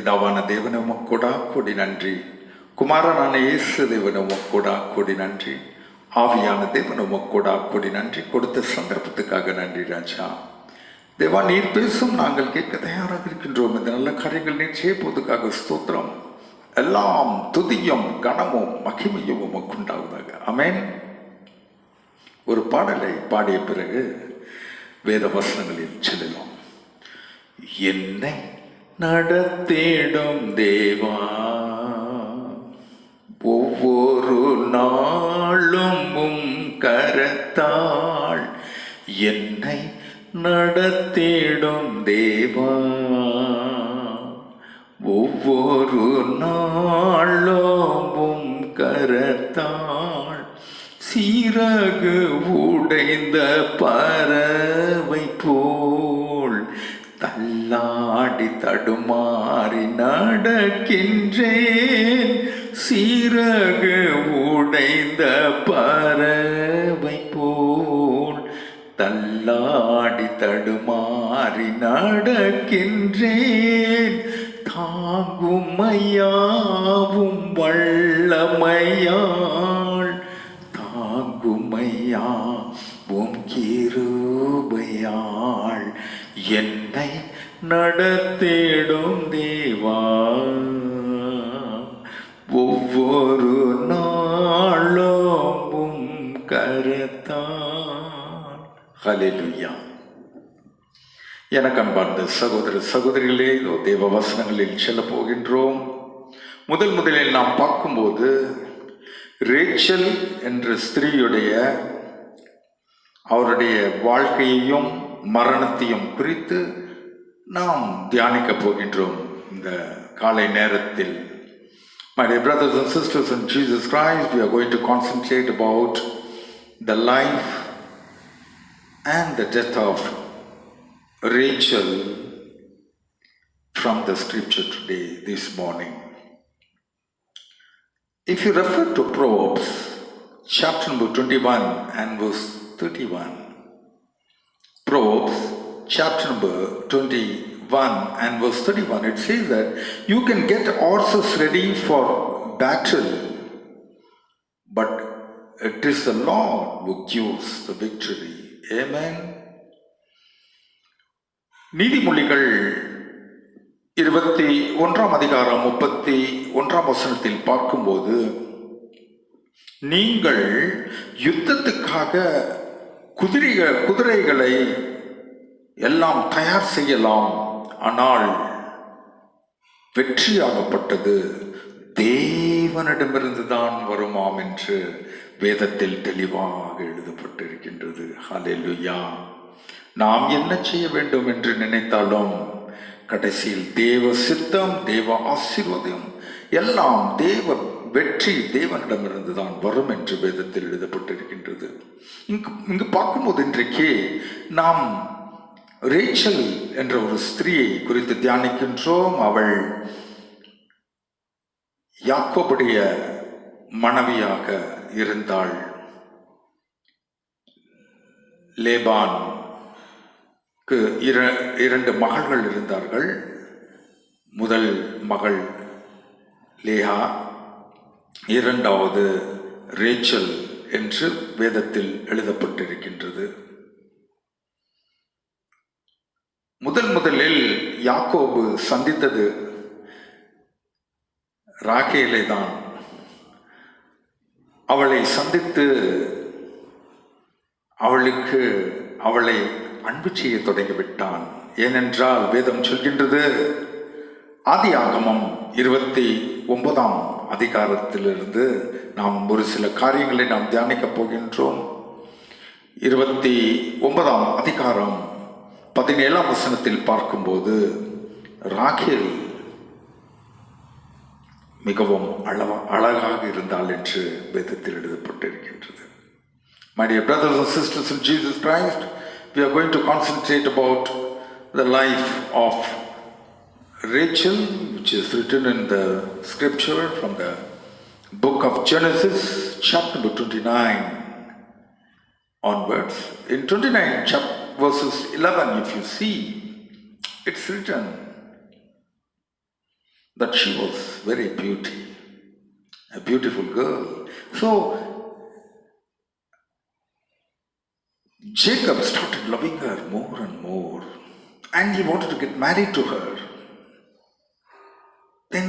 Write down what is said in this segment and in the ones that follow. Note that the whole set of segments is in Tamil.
பிதாவான தேவனே உமக்கு கோடி நன்றி. குமாரனான இயேசு தேவனே உமக்கு கோடி நன்றி. ஆவியான தேவனே உமக்கு கோடி நன்றி. கொடுத்த சந்தர்ப்பத்துக்காக நன்றி ராஜா. தேவா, நீர் பேசும், நாங்கள் கேட்க தயாராக இருக்கின்றோம். இந்த நல்ல காரியங்கள் நீர் செய்வதற்காக ஸ்தோத்திரம். எல்லாம் துதியும் கனமும் மகிமையும் உமக்கு உண்டாவதாக. ஆமென். ஒரு பாடலை பாடிய பிறகு வேத வசனங்களில் செல்லலாம். என்னை நடத்திடும் தேவா, ஒவ்வொரு நாளும் உம் கரத்தாள் என்னை நடத்திடும் தேவா, ஒவ்வொரு நாளும் உம் கரத்தாள் சீரகு உடைந்த பறவை போல் தள்ளாடி தடுமாறி நடக்கின்றேன். சீரகு உடைந்த பறவை போல் தள்ளாடி தடுமாறி நடக்கின்றேன். தாங்குமையாவும் வல்லமையாள், தாங்குமையாவும் கிருபையாள் என்னை நடத்திடும் தேவா, ஒவ்வொரு நாளும் கரத்தான். ஹல்லேலூயா. எனக்கு அன்பார்ந்த சகோதர சகோதரிகளே, தேவ வசனங்களில் செல்ல போகின்றோம். முதலில் நாம் பார்க்கும்போது ரேச்சல் என்ற ஸ்திரீயுடைய அவருடைய வாழ்க்கையையும் மரணத்தையும் குறித்து நாம் தியானிக்க போகின்றோம் இந்த காலை நேரத்தில். My dear brothers and sisters in Jesus Christ, we are going to concentrate about the life and the death of Rachel from the scripture today, this morning. If you refer to Proverbs chapter number 21 and verse 31, Proverbs chapter number 21 and verse 31, it says that you can get horses ready for battle, but it is the Lord who gives the victory. Amen. நீதிமொழிகள் 21 அதிகாரம் 31 வசனத்தில் பார்க்கும்போது, நீங்கள் யுத்தத்துக்காக குதிரைகளை எல்லாம் தயார் செய்யலாம், ஆனால் வெற்றியாகப்பட்டது தேவனிடமிருந்து தான் வருமாம் என்று வேதத்தில் தெளிவாக எழுதப்பட்டிருக்கின்றது. ஹல்லேலூயா. நாம் என்ன செய்ய வேண்டும் என்று நினைத்தாலும் கடைசியில் தேவ சித்தம், தேவ ஆசீர்வாதம் எல்லாம் தேவ வெற்றி தேவனிடமிருந்து தான் வரும் என்று வேதத்தில் எழுதப்பட்டிருக்கின்றது. இங்கு பார்க்கும்போது இன்றைக்கு நாம் ரேச்சல் என்ற ஒரு ஸ்திரீயை குறித்து தியானிக்கின்றோம். அவள் யாக்கோபுடைய மனைவியாக இருந்தாள். லேபானுக்கு 2 மகள்கள் இருந்தார்கள். முதல் மகள் லேயா, இரண்டாவது ரேச்சல் என்று வேதத்தில் எழுதப்பட்டிருக்கின்றது. முதலில் யாக்கோபு சந்தித்தது ராகேலை தான். அவளை சந்தித்து அவளை அன்பு செய்ய தொடங்கிவிட்டான். ஏனென்றால் வேதம் சொல்கின்றது, ஆதியாகமம் 29 அதிகாரத்திலிருந்து நாம் ஒரு சில காரியங்களை நாம் தியானிக்க போகின்றோம். 29 அதிகாரம் 17 வசனத்தில் பார்க்கும்போது ராகேல் மிகவும் அழகாக இருந்தாள் என்று வேதத்தில் எழுதப்பட்டிருக்கின்றது. My dear brothers and sisters in Jesus Christ, we are going to concentrate about the life of Rachel, which is written in the scripture from the book of Genesis, chapter 29 onwards. In 29 verses 11, if you see, it's written, that she was very a beautiful girl. So Jacob started loving her more and more, and he wanted to get married to her. Then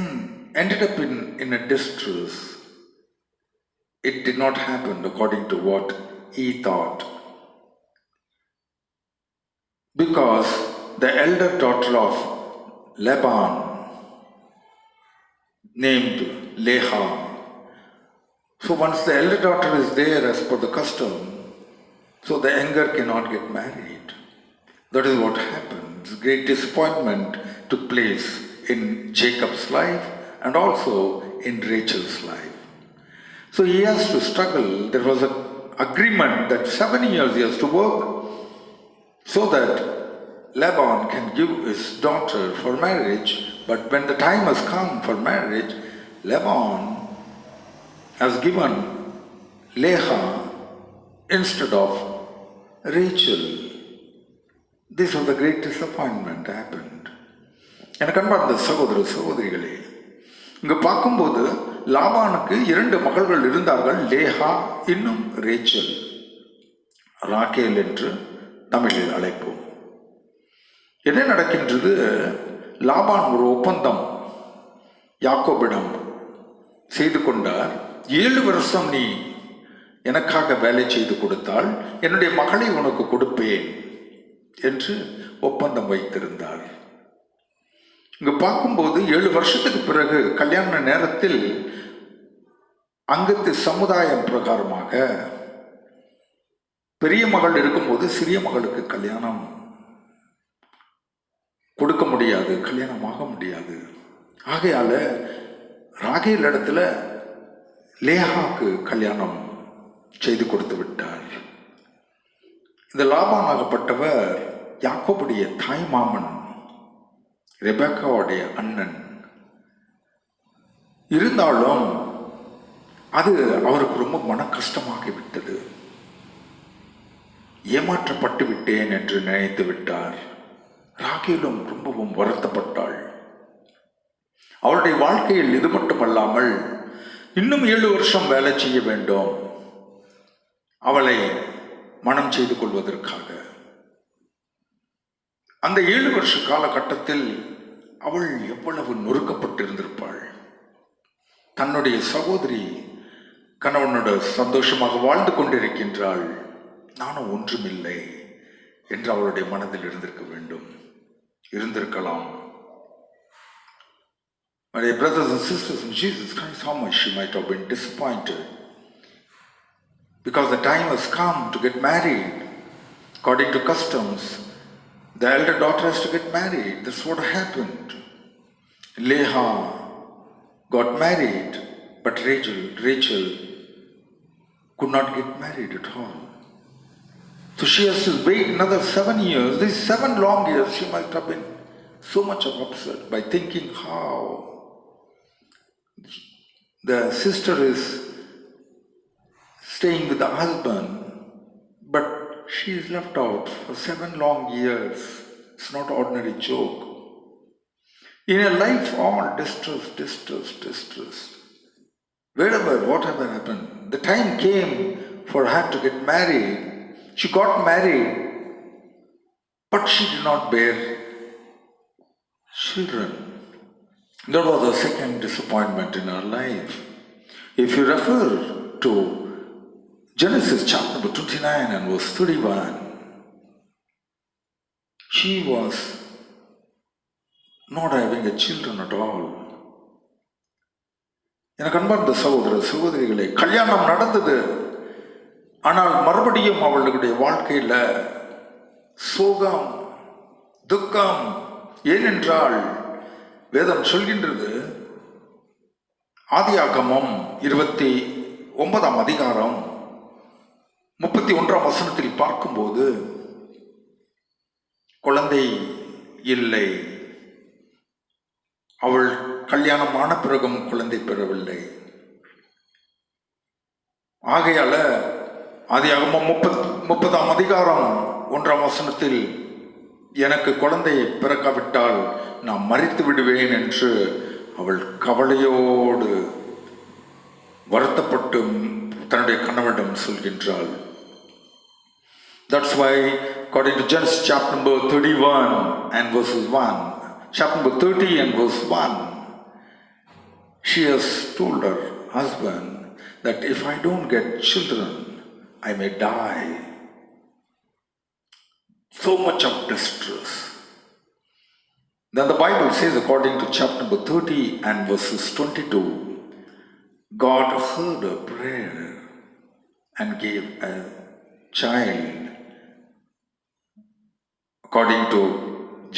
ended up in a distress. It did not happen according to what he thought, because the elder daughter of Laban, named Leah. So once the elder daughter is there as per the custom, so the younger cannot get married. That is what happened. Great disappointment took place in Jacob's life and also in Rachel's life. So he has to struggle. There was an agreement that 7 years he has to work so that Laban can give his daughter for marriage. But when the time has come for marriage, Laban has given Leah instead of Rachel. This was the great disappointment happened. எனக்கு அன்பார்ந்த சகோதர சகோதரிகளே, இங்க பார்க்கும்போது லாபானுக்கு 2 மகள்கள் இருந்தார்கள், லேஹா இன்னும் ரேச்சல், ராகேல் என்று தமிழில் அழைப்போம். என்ன நடக்கின்றது? லாபான் ஒரு ஒப்பந்தம் யாக்கோபிடம் செய்து கொண்டார். 7 வருஷம் நீ எனக்காக வேலை செய்து கொடுத்தால் என்னுடைய மகளை உனக்கு கொடுப்பேன் என்று ஒப்பந்தம் வைத்திருந்தார். இங்கு பார்க்கும்போது 7 வருஷத்துக்கு பிறகு கல்யாண நேரத்தில் அங்கத்து சமுதாயம் பிரகாரமாக பெரிய மகள் இருக்கும்போது சிறிய மகளுக்கு கல்யாணம் கொடுக்க முடியாது, கல்யாணம் ஆக முடியாது. ஆகையால ராகேல் இடத்துல லேஹாக்கு கல்யாணம் செய்து கொடுத்து விட்டார். இந்த லாபான் ஆகப்பட்டவர் யாக்கோபுடைய தாய் மாமன், ரெபேக்காவுடைய அண்ணன். இருந்தாலும் அது அவருக்கு ரொம்ப மன கஷ்டமாகி விட்டது. ஏமாற்றப்பட்டு விட்டேன் என்று நினைத்து விட்டார். ராகேலும் ரொம்பவும் வருத்தப்பட்டாள். அவளுடைய வாழ்க்கையில் இது மட்டுமல்லாமல் இன்னும் 7 வருஷம் வேலை செய்ய வேண்டும் அவளை மனம் செய்து கொள்வதற்காக. அந்த 7 வருஷ காலகட்டத்தில் அவள் எவ்வளவு நொறுக்கப்பட்டிருந்திருப்பாள். தன்னுடைய சகோதரி கணவனோட சந்தோஷமாக வாழ்ந்து கொண்டிருக்கின்றாள், நானும் ஒன்றுமில்லை என்று அவளுடைய மனதில் இருந்திருக்க வேண்டும், இருந்திருக்கலாம். My dear brothers and sisters in Jesus Christ, how much she might have been disappointed, because the time has come to get married. According to customs, the elder daughter has to get married. That's what happened. Leah got married, but Rachel could not get married at all. So she has to wait another 7 years. These 7 long years, she might have been so much upset by thinking how the sister is staying with the husband, but she is left out for 7 long years. It's not an ordinary joke. In a life, all distress. Wherever, whatever happened, the time came for her to get married. She got married, but she did not bear children. That was the second disappointment in her life. If you refer to Genesis chapter number 29 and verse 31, she was not having a children at all. எனக்கு அன்பார்ந்த சகோதர சகோதரிகளே, கல்யாணம் நடந்தது, ஆனால் மறுபடியும் அவளுடைய வாழ்க்கையில் சோகம், துக்கம். ஏனென்றால் வேதம் சொல்கின்றது, ஆதியாகமம் 29 அதிகாரம் 31 வசனத்தில் பார்க்கும்போது, குழந்தை இல்லை, அவள் கல்யாணமான பிறகும் குழந்தை பெறவில்லை. ஆகையால ஆதியாகமம் 30 அதிகாரம் 1 வசனத்தில், எனக்கு குழந்தை பிறக்காவிட்டால் நான் மரித்து விடுவேன் என்று அவள் கவலையோடு வருத்தப்பட்டு தன்னுடைய கணவனிடம் சொல்கின்றாள். That's why according to Genesis chapter number 31 and verses 1, chapter number 30 and verse 1, she has told her husband that if I don't get children, I may die. So much of distress. Then the Bible says, according to chapter number 30 and verses 22, God heard her prayer and gave a child. According to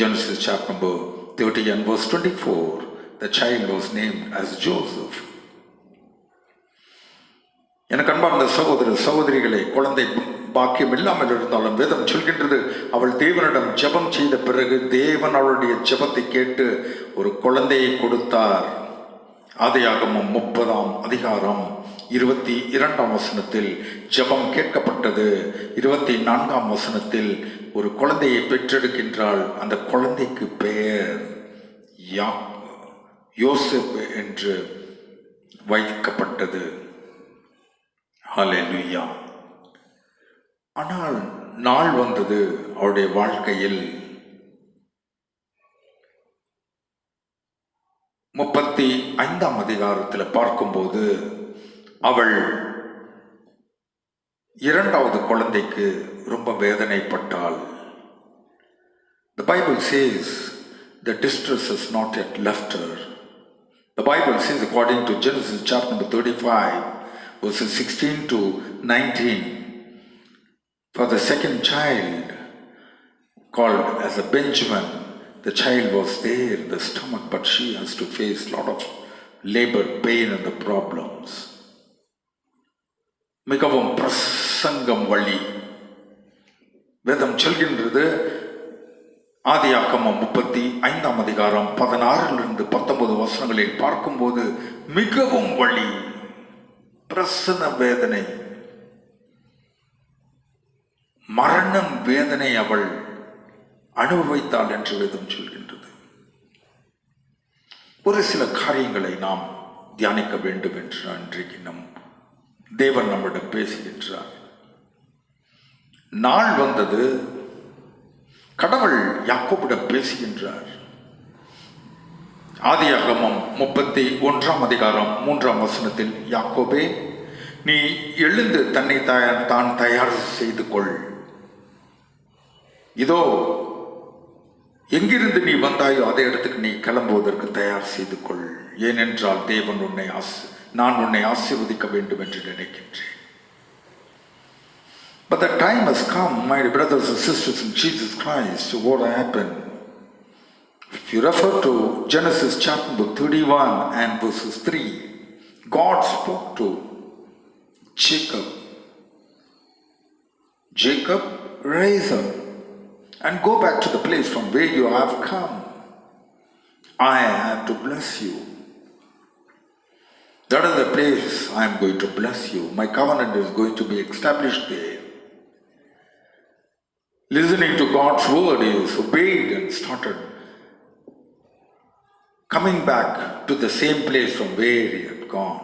Genesis chapter number 30 and verse 24, the child was named as Joseph. எனக்கு அன்பார்ந்த சகோதர சகோதரிகளை, குழந்தை பாக்கியம் இல்லாமல் இருந்தாலும் வேதம் சொல்கின்றது, அவள் தேவனிடம் ஜெபம் செய்த பிறகு தேவன் அவளுடைய ஜெபத்தை கேட்டு ஒரு குழந்தையை கொடுத்தார். ஆதியாகமம் 30ஆம் அதிகாரம் 22ஆம் வசனத்தில் ஜெபம் கேட்கப்பட்டது. 24ஆம் வசனத்தில் ஒரு குழந்தையை பெற்றெடுக்கின்றாள். அந்த குழந்தைக்கு பெயர் யோசேப் என்று வைக்கப்பட்டது. ஹல்லேலூயா. ஆனால் நாள் வந்தது அவருடைய வாழ்க்கையில். 35ஆம் அதிகாரத்தில் பார்க்கும்போது அவள் இரண்டாவது குழந்தைக்கு ரொம்ப வேதனைப்பட்டாள். The Bible says the distress has not yet left her. The Bible says, according to Genesis chapter number 35, verses 16 to 19, for the second child, called as a Benjamin, the child was there in the stomach, but she has to face a lot of labor, pain and the problems. மிகவும் பிரசங்கம் வழி. வேதம் சொல்கின்றது, ஆதியாகமம் 35ஆம் அதிகாரம் 16 19 வசனங்களில் பார்க்கும்போது மிகவும் வலி, பிரசன்ன வேதனை, மரணம் வேதனை அவள் அனுபவித்தாள் என்று வேதம் சொல்கின்றது. ஒரு சில காரியங்களை நாம் தியானிக்க வேண்டும் என்று அன்றைக்கு தேவன் நம்மிடம் பேசுகின்றார். நாள் வந்தது, கடவுள் யாக்கோபிடம் பேசுகின்றார். ஆதியாகமம் 31ஆம் அதிகாரம் 3ஆம் வசனத்தில், யாக்கோபே, நீ எழுந்து தன்னை தான் தயார் செய்து கொள். இதோ எங்கிருந்து நீ வந்தாயோ அதே இடத்துக்கு நீ கிளம்புவதற்கு தயார் செய்து கொள். ஏனென்றால் தேவன் நான் உன்னை ஆசீர்வதிக்க வேண்டும் என்று நினைக்கின்றேன். But the time has come, my brothers and sisters in Jesus Christ, to what happened. If you refer to Genesis chapter 31 and verses 3, God spoke to Jacob. Jacob, rise up and go back to the place from where you have come. I have to bless you. That is the place I am going to bless you. My covenant is going to be established there. Listening to God's word, he is obeyed and started coming back to the same place from where he had gone.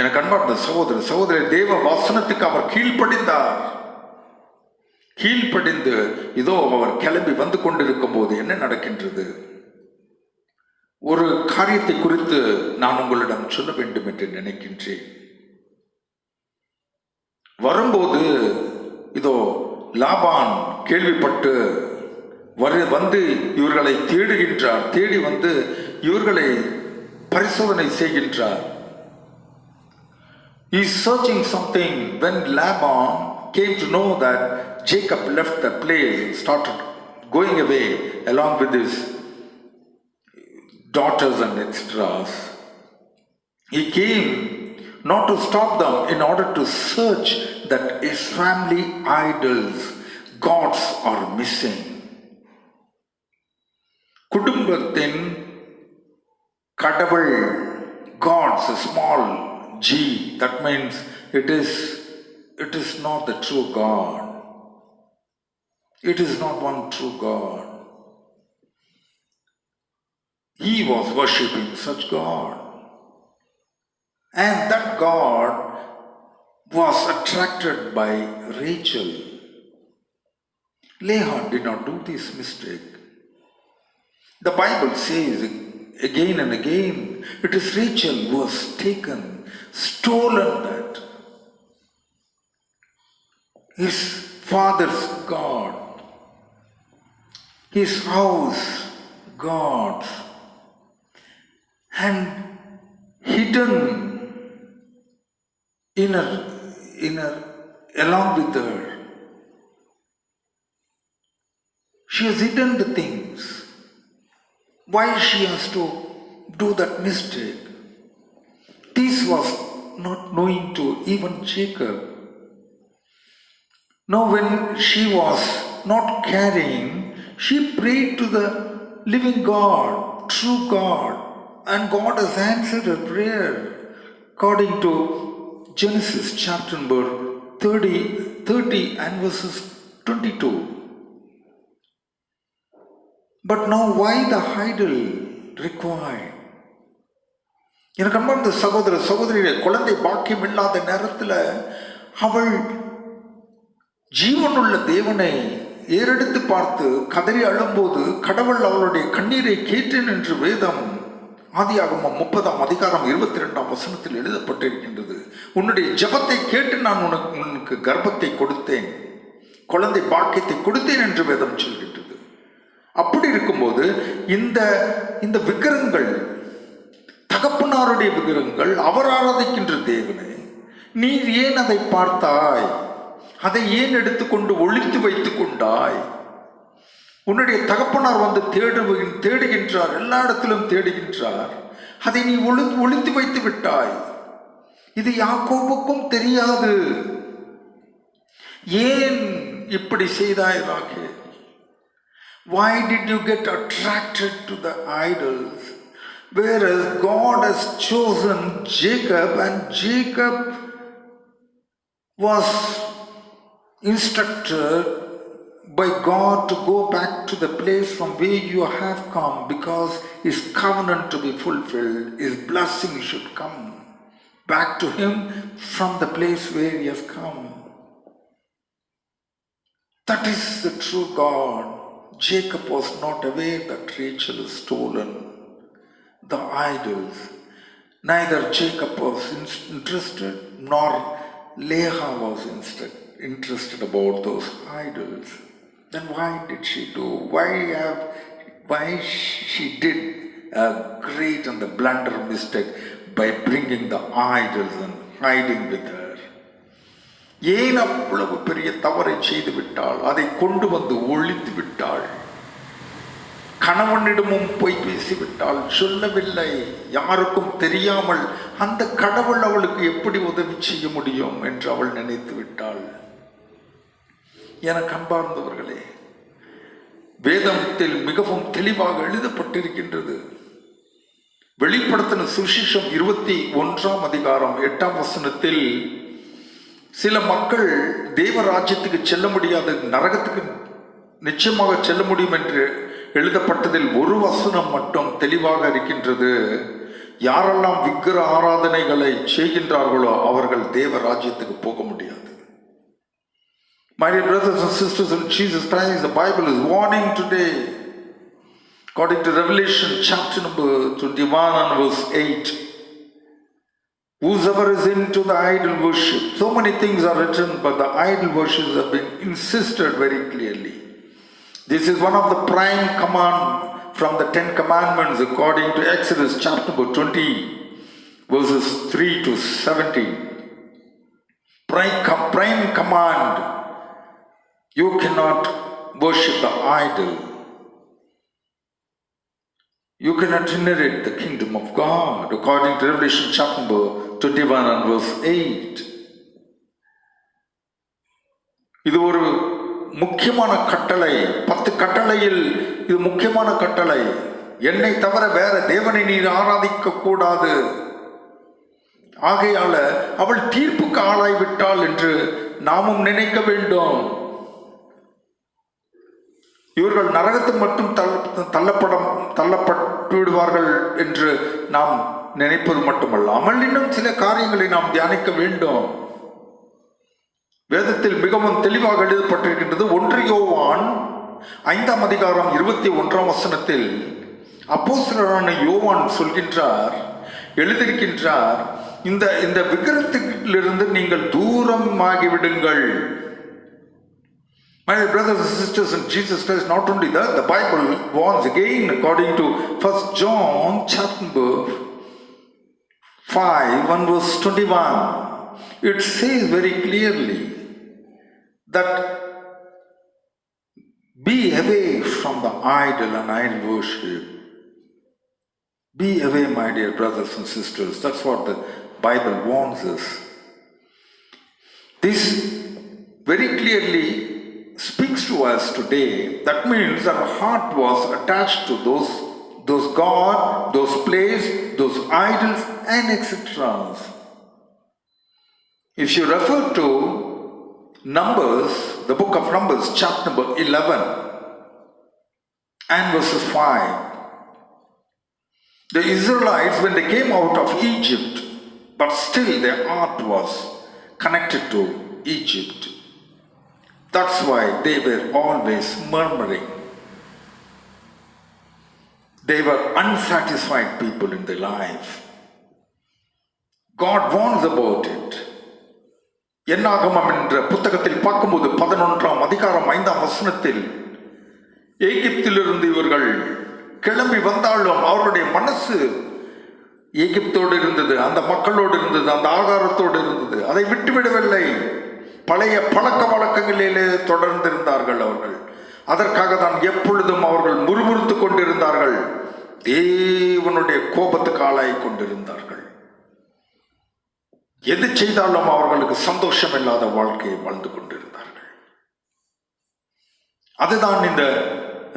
எனக்கு அன்பார்ந்த சகோதர சகோதரி, தேவ வசனத்துக்கு அவர் கீழ்ப்படிந்தார். கீழ்ப்படிந்து இதோ அவர் கிளம்பி வந்து கொண்டிருக்கும் போது என்ன நடக்கின்றது? ஒரு காரியத்தை குறித்து நான் உங்களிடம் சொல்ல வேண்டும் என்று நினைக்கின்றேன். வரும்போது இதோ லாபான் கேள்விப்பட்டு வந்து இவர்களை தேடுகின்றார். தேடி வந்து இவர்களை பரிசோதனை செய்கின்றார். He is searching something. When Laban came to know that Jacob left the place and started going away along with his daughters and extras, he came not to stop them, in order to search that his family idols, gods are missing. குடும்பத்தின் கடவுள், gods, a small g, that means it is not the true God. It is not one true God. he was worshipping such God. And that God was attracted by Rachel. Leah did not do this mistake. The Bible says again and again, it is Rachel who has stolen that. His father's God, his house God, and hidden in her along with her. She has hidden the things. Why she has to do that mistake? This was not known to even Jacob. Now when she was not carrying, she prayed to the living God, true God, and God has answered her prayer according to Genesis chapter number 30 and verses 22. But now why the idol required? எனக்கு அன்பார்ந்த சகோதரிகளே, குழந்தை பாக்கியம் இல்லாத நேரத்தில் அவள் ஜீவனுள்ள தேவனை ஏறெடுத்து பார்த்து கதறி அழும்போது கடவுள் அவளுடைய கண்ணீரை கேட்டேன் என்று வேதம் ஆதியாகமம் 30:22 எழுதப்பட்டிருக்கின்றது. உன்னுடைய ஜெபத்தை கேட்டு நான் உனக்கு கர்ப்பத்தை கொடுத்தேன், குழந்தை பாக்கியத்தை கொடுத்தேன் என்று வேதம் சொல்கின்றது. அப்படி இருக்கும்போது இந்த விக்கிரகங்கள், தகப்பனாருடைய விக்கிரகங்கள், அவர் ஆராதிக்கின்ற தேவனை நீர் ஏன் அதை பார்த்தாய்? அதை ஏன் எடுத்துக்கொண்டு ஒளித்து வைத்துக் கொண்டாய்? உன்னுடைய தகப்பனார் வந்து தேடுகின்றார், எல்லா இடத்திலும் தேடுகின்றார். அதை நீ ஒளித்து வைத்து விட்டாய். இது யாக்கோபுக்கும் தெரியாது. ஏன் இப்படி செய்தாய் ராகேல்? Why did you get attracted to the idols? Whereas God has chosen Jacob, and Jacob was instructed by God to go back to the place from where you have come, because his covenant to be fulfilled, his blessing should come back to him from the place where he has come. That is the true God. Jacob was not aware that Rachel has stolen the idols. Neither Jacob was interested, nor Leah was interested about those idols. Then why did she do? Why she did a great and the blunder mistake by bringing the idols and hiding with her? ஏன் அவ்வளவு பெரிய தவறை செய்து விட்டாள்? அதை கொண்டு வந்து ஒழித்து விட்டாள். கணவனிடமும் போய் பேசிவிட்டாள், சொல்லவில்லை, யாருக்கும் தெரியாமல். அந்த கடவுள் அவளுக்கு எப்படி உதவி செய்ய முடியும் என்று அவள் நினைத்து விட்டாள். எனக்கு அன்பார்ந்தவர்களே, வேதத்தில் மிகவும் தெளிவாக எழுதப்பட்டிருக்கின்றது. வெளிப்படுத்தின சுவிசேஷம் 21:8 சில மக்கள் தேவராஜ்யத்துக்கு செல்ல முடியாது, நரகத்துக்கு நிச்சயமாக செல்ல முடியும் என்று எழுதப்பட்டதில் ஒரு வசனம் மட்டும் தெளிவாக இருக்கின்றது. யாரெல்லாம் விக்கிர ஆராதனைகளை செய்கின்றார்களோ அவர்கள் தேவராஜ்யத்துக்கு போக முடியாது. My dear brothers and sisters in Jesus Christ, the Bible is warning today. According to Revelation chapter number 21 and verse 8, whosoever is into the idol worship, so many things are written, but the idol worship have been insisted very clearly. This is one of the prime command from the 10 commandments according to Exodus chapter number 20 verses 3 to 17. Prime command: you cannot worship the idol. You cannot inherit the kingdom of God according to Revelation chapter number 21 and verse 8. இது ஒரு முக்கியமான கட்டளை. 10 கட்டளையில் இது முக்கியமான கட்டளை. என்னை தவிர வேற தேவனை நீர் ஆராதிக்க கூடாது. ஆகையால அவள் தீர்ப்புக்கு ஆளாய்விட்டாள் என்று நாமும் நினைக்க வேண்டும். இவர்கள் நரகத்துக்கு மட்டும் தள்ளப்பட்டு விடுவார்கள் என்று நாம் நினைப்பது மட்டுமல்லாமல் இன்னும் சில காரியங்களை நாம் தியானிக்க வேண்டும். வேதத்தில் மிகவும் தெளிவாக எழுதப்பட்டிருக்கின்றது. 1 யோவான் 5ஆம் அதிகாரம் 21ஆம் வசனத்தில் அப்போஸ்தலரான யோவான் சொல்கின்றார், எழுதியிருக்கின்றார், இந்த விக்கிரகத்திலிருந்து நீங்கள் தூரமாகிவிடுங்கள். My brothers and sisters in Jesus Christ, not only that, the Bible warns again according to 1 John chapter 5 and verse 21. It says very clearly that be away from the idol and idol worship. Be away, my dear brothers and sisters. That's what the Bible warns us. This very clearly speaks to us today. That means our heart was attached to those God, those places, those idols, and etc. If you refer to Numbers, the book of Numbers, chapter number 11 and verses 5, the Israelites, when they came out of Egypt, but still their heart was connected to Egypt. That's why they were always murmuring. They were unsatisfied people in their life. God warns about it. என்னாகமம் என்ற புத்தகத்தில் பார்க்கும்போது 11ஆம் அதிகாரம் 5ஆம் வசனத்தில் எகிப்திலிருந்து இவர்கள் கிளம்பி வந்தாலும் அவருடைய மனசு எகிப்தோடு இருந்தது, அந்த மக்களோடு இருந்தது, அந்த ஆகாரத்தோடு இருந்தது. அதை விட்டுவிடவில்லை. பழைய பழக்க வழக்கங்களிலே தொடர்ந்திருந்தார்கள் அவர்கள். அதற்காக தான் எப்பொழுதும் அவர்கள் முறுமுறுத்து கொண்டிருந்தார்கள். தேவனுடைய கோபத்துக்கு ஆளாகி கொண்டிருந்தார்கள். எது செய்தாலும் அவர்களுக்கு சந்தோஷம் இல்லாத வாழ்க்கையை வாழ்ந்து கொண்டிருந்தார்கள். அதுதான் இந்த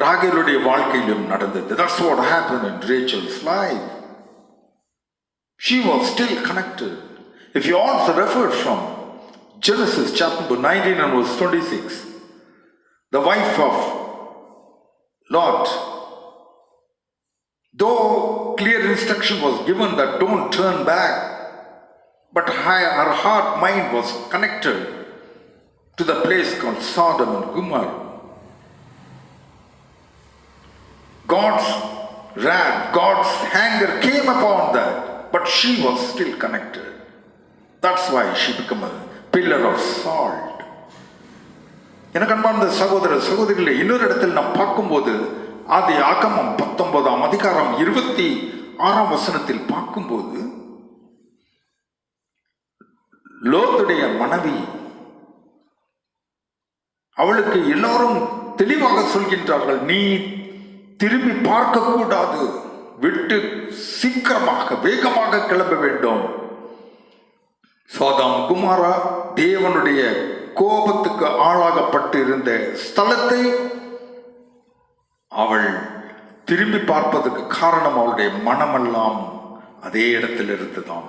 ராகேலுடைய வாழ்க்கையிலும் நடந்தது. That's what happened in Rachel's life. She was still connected. If you also refer from Genesis chapter 19 and verse 26, the wife of Lot, though clear instruction was given that don't turn back, but her heart mind was connected to the place called Sodom and Gomorrah. God's wrath, God's anger came upon that, but she was still connected. That's why she became a pillar of salt. எனக்கு அன்பார்ந்த சகோதர சகோதரிகளே, இன்னொரு இடத்தில் நாம் பார்க்கும்போது ஆதி ஆகமம் 19ஆம் அதிகாரம் 26ஆம் வசனத்தில் பார்க்கும்போது லோத்துடைய மனைவி, அவளுக்கு எல்லாரும் தெளிவாக சொல்கின்றார்கள், நீ திரும்பி பார்க்க கூடாது, விட்டு சீக்கிரமாக வேகமாக கிளம்ப வேண்டும். சோதோம் குமாரா தேவனுடைய கோபத்துக்கு ஆளாகப்பட்டு இருந்த ஸ்தலத்தை அவள் திரும்பி பார்ப்பதற்கு காரணம் அவளுடைய மனமெல்லாம் அதே இடத்தில் இருந்துதான்.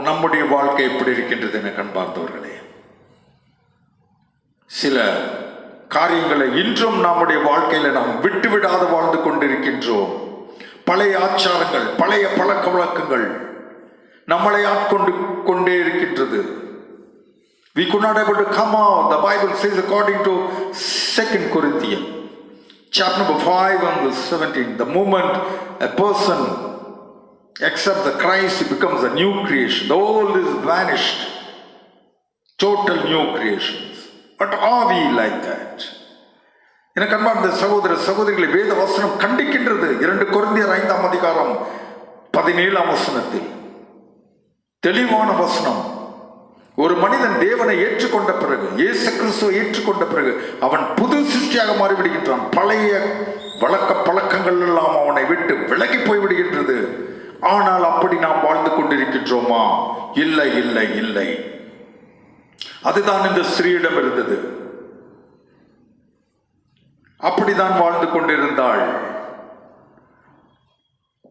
நம்முடைய வாழ்க்கை எப்படி இருக்கின்றது என கண்பார்ந்தவர்களே, சில காரியங்களை இன்றும் நம்முடைய வாழ்க்கையில நாம் விட்டுவிடாத வாழ்ந்து கொண்டிருக்கின்றோம். பழைய ஆச்சாரங்கள், பழைய பழக்க வழக்கங்கள் நம்மளை ஆட்கொண்டு கொண்டே இருக்கின்றது. We could not able to come out. The Bible says according to 2 Corinthians chapter number 5 and verse 17, the moment a person accepts the Christ, he becomes a new creation. The old is vanished. Total new creations. But are we like that? எனக்கு அன்பார்ந்த சகோதர சகோதரிகளை வேத வசனம் கண்டிக்கின்றது. 2 கொரிந்தியர் 5ஆம் அதிகாரம் 17ஆம் வசனத்தில் தெளிவான வசனம். ஒரு மனிதன் தேவனை ஏற்றுக்கொண்ட பிறகு, இயேசு கிறிஸ்துவை ஏற்றுக்கொண்ட பிறகு அவன் புது சிருஷ்டியாக மாறிவிடுகின்றான். பழைய வழக்க பழக்கங்கள் எல்லாம் அவனை விட்டு விலகி போய்விடுகின்றது. ஆனால் அப்படி நாம் வாழ்ந்து கொண்டிருக்கின்றோமா? இல்லை இல்லை இல்லை. அதுதான் இந்த ஸ்திரீயிடம் இருந்தது. அப்படிதான் வாழ்ந்து கொண்டிருந்தாள்.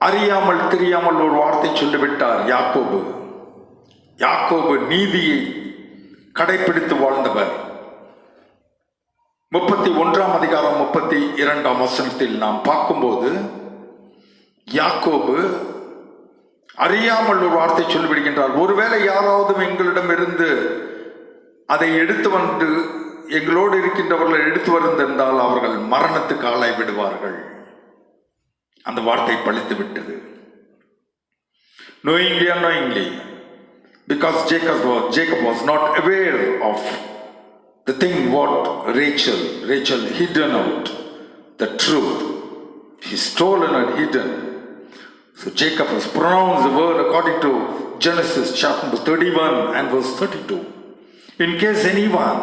அறியாமல் தெரியாமல் ஒரு வார்த்தை சொல்லிவிட்டார் யாக்கோபு. யாக்கோபு நீதியை கடைபிடித்து வாழ்ந்தவர். 31 அதிகாரம் 32 வசனத்தில் நாம் பார்க்கும்போது யாக்கோபு அறியாமல் ஒரு வார்த்தை சொல்லிவிடுகின்றார். ஒருவேளை யாராவது எங்களிடம் இருந்து அதை எடுத்து வந்து எங்களோடு இருக்கின்றவர்கள் எடுத்து வந்திருந்தால் அவர்கள் மரணத்துக்கு ஆளாய் விடுவார்கள். அந்த வார்த்தை பழித்து விட்டது. knowingly because Jacob was not aware of the thing what Rachel hidden out the truth. He stolen and hidden. So Jacob has pronounced the word according to Genesis chapter 31 and verse 32. In case anyone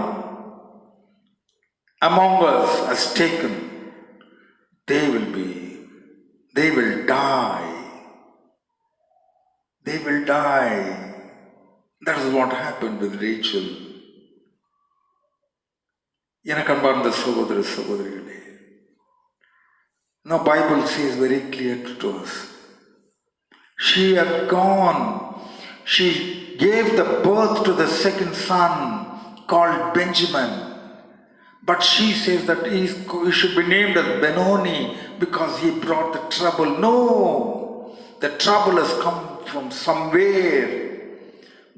among us has taken, they will die. They will die. That is what happened with Rachel. எனக்கு அன்பார்ந்த சகோதர சகோதரிகளே, now Bible says very clear to us. She had gone. She gave the birth to the second son called Benjamin. But she says that he should be named as Benoni because he brought the trouble. No, the trouble has come from somewhere.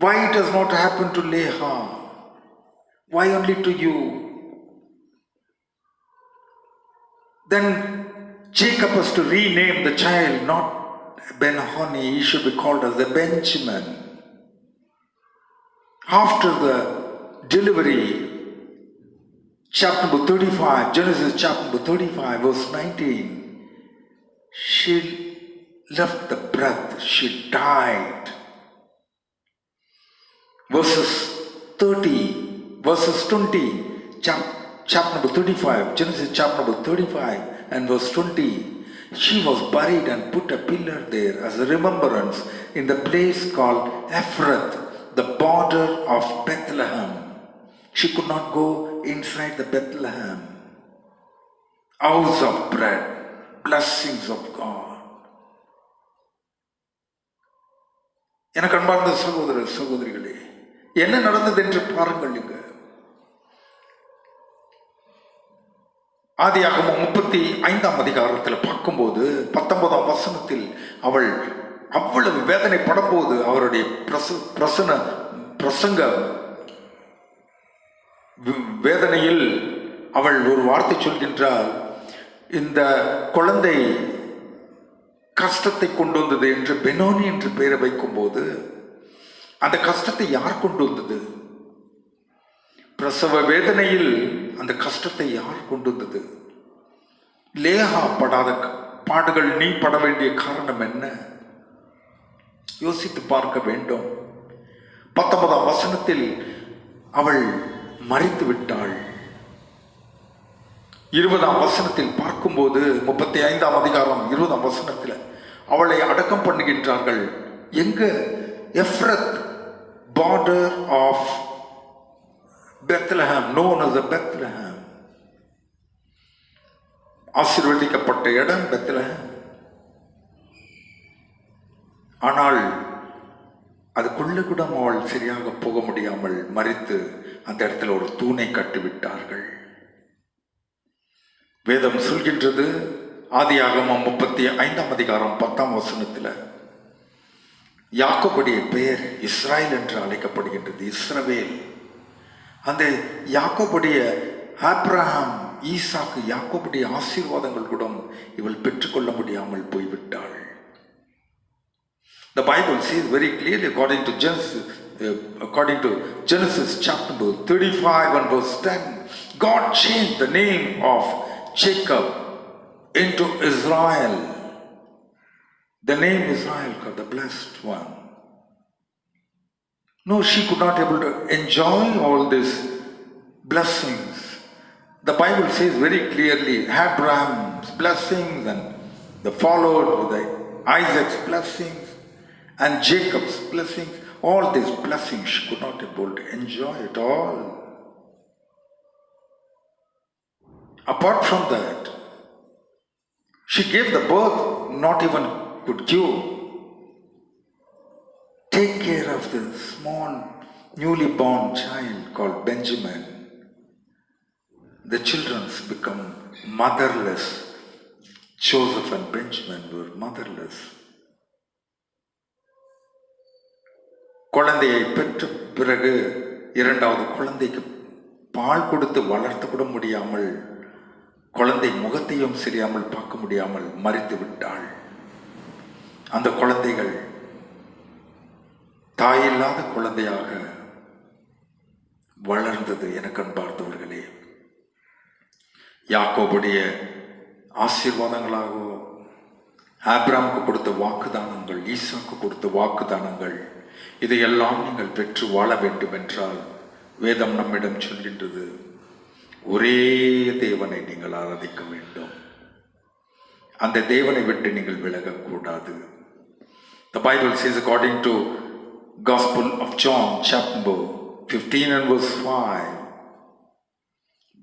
Why it has not happened to Leah? Why only to you? Then Jacob has to rename the child, not Ben-Honi, he should be called as the Benjamin. After the delivery, chapter 35, Genesis chapter 35, verse 19, she left the breath, she died. Verses 20, chapter number 35, Genesis chapter number 35 and verse 20, she was buried and put a pillar there as a remembrance in the place called Ephrath, the border of Bethlehem. She could not go inside the Bethlehem. House of bread, blessings of God. எனக்கு அன்பார்ந்த சகோதர சகோதரிகளே, என்ன நடந்தது என்று பாருங்கள். இங்க ஆதியாகமம் 35 அதிகாரத்தில் பார்க்கும்போது 19 வசனத்தில் அவள் அவ்வளவு வேதனை படும்போது அவருடைய பிரசங்க வேதனையில் அவள் ஒரு வார்த்தை சொல்கின்றாள், இந்த குழந்தை கஷ்டத்தை கொண்டு வந்தது என்று பெனோனி என்று பெயரை வைக்கும்போது அந்த கஷ்டத்தை யார் கொண்டு வந்தது? பிரசவ வேதனையில் அந்த கஷ்டத்தை யார் கொண்டு வந்தது? லேஹா படாத பாடுகள் நீ பட வேண்டிய காரணம் என்ன? யோசித்து பார்க்க வேண்டும். 19 வசனத்தில் அவள் மரித்து விட்டாள். 20 வசனத்தில் பார்க்கும்போது 35 அதிகாரம் 20 வசனத்தில் அவளை அடக்கம் பண்ணுகின்றார்கள். எங்க? எஃப்ரத், border of Bethlehem, known as the Bethlehem. ஆசீர்வதிக்கப்பட்ட இடம் பெத்லஹேம். ஆனால் அதுக்குள்ள கூட அவள் சரியாக போக முடியாமல் மரித்து அந்த இடத்துல ஒரு தூணை கட்டிவிட்டார்கள். வேதம் சொல்கின்றது, ஆதியாகமம் 35 அதிகாரம் 10 வசனத்தில் யாக்கோபுடைய பெயர் இஸ்ராயேல் என்று அழைக்கப்படுகின்றது. இஸ்ரவேல். அந்த யாக்கோபுடைய ஆபிரகாம், ஈசாக்கு, யாக்கோபுடைய ஆசீர்வாதங்கள் கூட இவள் பெற்றுக்கொள்ள முடியாமல் போய்விட்டாள். The Bible says very clearly according to Genesis chapter 35 and verse 10, God changed the name of Jacob into Israel. The name Israel, God, the blessed one. No, she could not able to enjoy all these blessings. The Bible says very clearly Abraham's blessings and the followed with the Isaac's blessings and Jacob's blessings. All these blessings she could not able to enjoy it all. Apart from that, she gave the birth, not even could take care of the small newly born child called Benjamin. the children become motherless. Joseph and Benjamin were motherless. குழந்தையை பெற்ற பிறகு இரண்டாவது குழந்தைக்கு பால் கொடுத்து வளர்த்து கூட முடியாமல், குழந்தை முகத்தையும் சரியாமல் பார்க்க முடியாமல் மரித்து விட்டாள். அந்த குழந்தைகள் தாயில்லாத குழந்தையாக வளர்ந்தது. எனக்கு அன்பார்ந்தவர்களே, யாக்கோபுடைய ஆசீர்வாதங்களாகவோ, ஆபிரகாமுக்கு கொடுத்த வாக்குதானங்கள், ஈசாக்கு கொடுத்த வாக்குதானங்கள், இதையெல்லாம் நீங்கள் பெற்று வாழ வேண்டும் என்றால் வேதம் நம்மிடம் சொல்கின்றது, ஒரே தேவனை நீங்கள் ஆராதிக்க வேண்டும். அந்த தேவனை விட்டு நீங்கள் விலகக்கூடாது. The Bible says, according to Gospel of John chapter 15 and verse 5,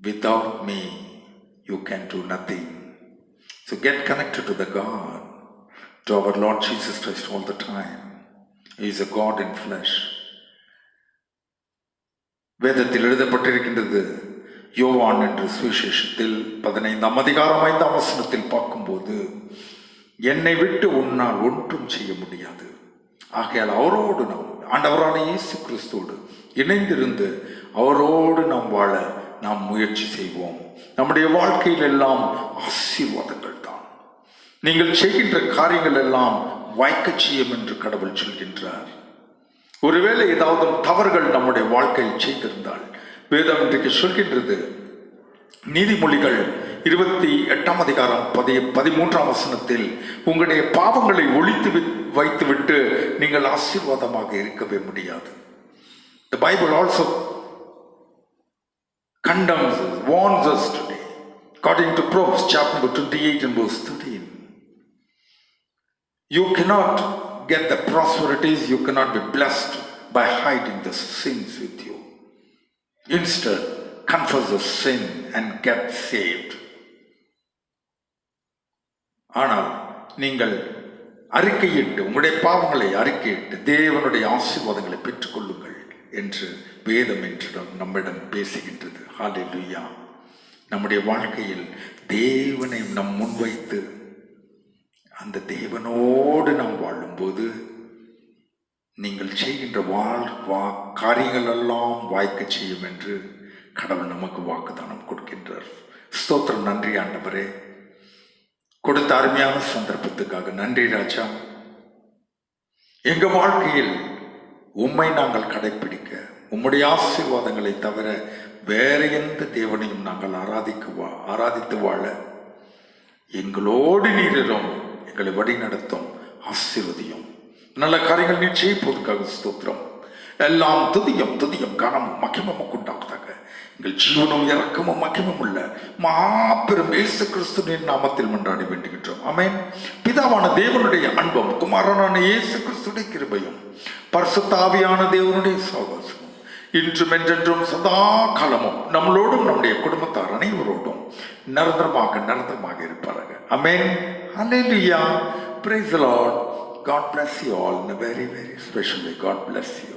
without me you can do nothing. So get connected to the God, to our Lord Jesus Christ all the time. He is a God in flesh. வேதத்தில் எழுதப்பட்டிருக்கின்றது, யோவான் என்ற சுவிசேஷத்தில் 15ஆம் அதிகாரம் 5ஆம் வசனத்தில் பார்க்கும்போது, என்னை விட்டு உன்னால் ஒன்றும் செய்ய முடியாது. ஆகையால் அவரோடு நாம், ஆண்டவரான இயேசு கிறிஸ்துவோடு இணைந்திருந்து அவரோடு நாம் வாழ நாம் முயற்சி செய்வோம். நம்முடைய வாழ்க்கையில் எல்லாம் ஆசீர்வாதங்கள் தான். நீங்கள் செய்கின்ற காரியங்கள் எல்லாம் வாய்க்க செய்யும் என்று கடவுள் சொல்கின்றார். ஒருவேளை ஏதாவது தவறுகள் நம்முடைய வாழ்க்கையில் செய்திருந்தால், வேதம் இன்றைக்கு சொல்கின்றது, நீதிமொழிகள் 28ஆம் அதிகாரம் 13ஆம் வசனத்தில், உங்களுடைய பாவங்களை ஒழித்து வைத்துவிட்டு நீங்கள் ஆசீர்வாதமாக இருக்கவே முடியாது. The Bible also condemns us, warns us today, according to Proverbs chapter 28 and verse 13. You cannot get the prosperities, you cannot be blessed by hiding the sins with you. Instead, confess the sin and get saved. ஆனால் நீங்கள் அறிக்கையிட்டு, உங்களுடைய பாவங்களை அறிக்கையிட்டு தேவனுடைய ஆசீர்வாதங்களை பெற்றுக்கொள்ளுங்கள் என்று வேதம் என்று நம்மிடம் பேசுகின்றது. ஹல்லேலூயா. நம்முடைய வாழ்க்கையில் தேவனை நம் முன்வைத்து அந்த தேவனோடு நாம் வாழும்போது நீங்கள் செய்கின்ற காரியங்கள் எல்லாம் வாய்க்க செய்யும் என்று கடவுள் நமக்கு வாக்குதானம் கொடுக்கின்றார். ஸ்தோத்திரம். நன்றி ஆண்டவரே, கொடுத்த அருமையான சந்தர்ப்பத்துக்காக நன்றி ராஜா. எங்க வாழ்க்கையில் உம்மை நாங்கள் கடைபிடிக்க, உம்முடைய ஆசீர்வாதங்களை தவிர வேற எந்த தேவனையும் நாங்கள் ஆராதித்து வாழ எங்களோடு நீரும் எங்களை வழி நடத்தும், ஆசீர்வதியும். நல்ல காரியங்கள் நிச்சயம் போதுக்காக ஸ்தோத்திரம். எல்லாம் துதியும் கனமும் மகிமமும் உண்டாவதாக. எங்கள் ஜீவனும் இரக்கமும் மகிமும் உள்ள மாபெரும் இயேசு கிறிஸ்துவின் நாமத்தில் மன்றாடி வேண்டுகின்றோம். ஆமென். பிதாவான தேவனுடைய அன்பும், குமாரனான இயேசு கிறிஸ்துவின் கிருபையும், பரிசுத்த ஆவியான தேவனுடைய சகவாசமும் இன்றும் என்றென்றும் சதா காலமும் நம்மளோடும் நம்முடைய குடும்பத்தார் அனைவரோடும் நிரந்தரமாக இருப்பார்கள். ஆமென். ஹல்லேலூயா. Praise the Lord. God bless you all in a very, very special way. God bless you.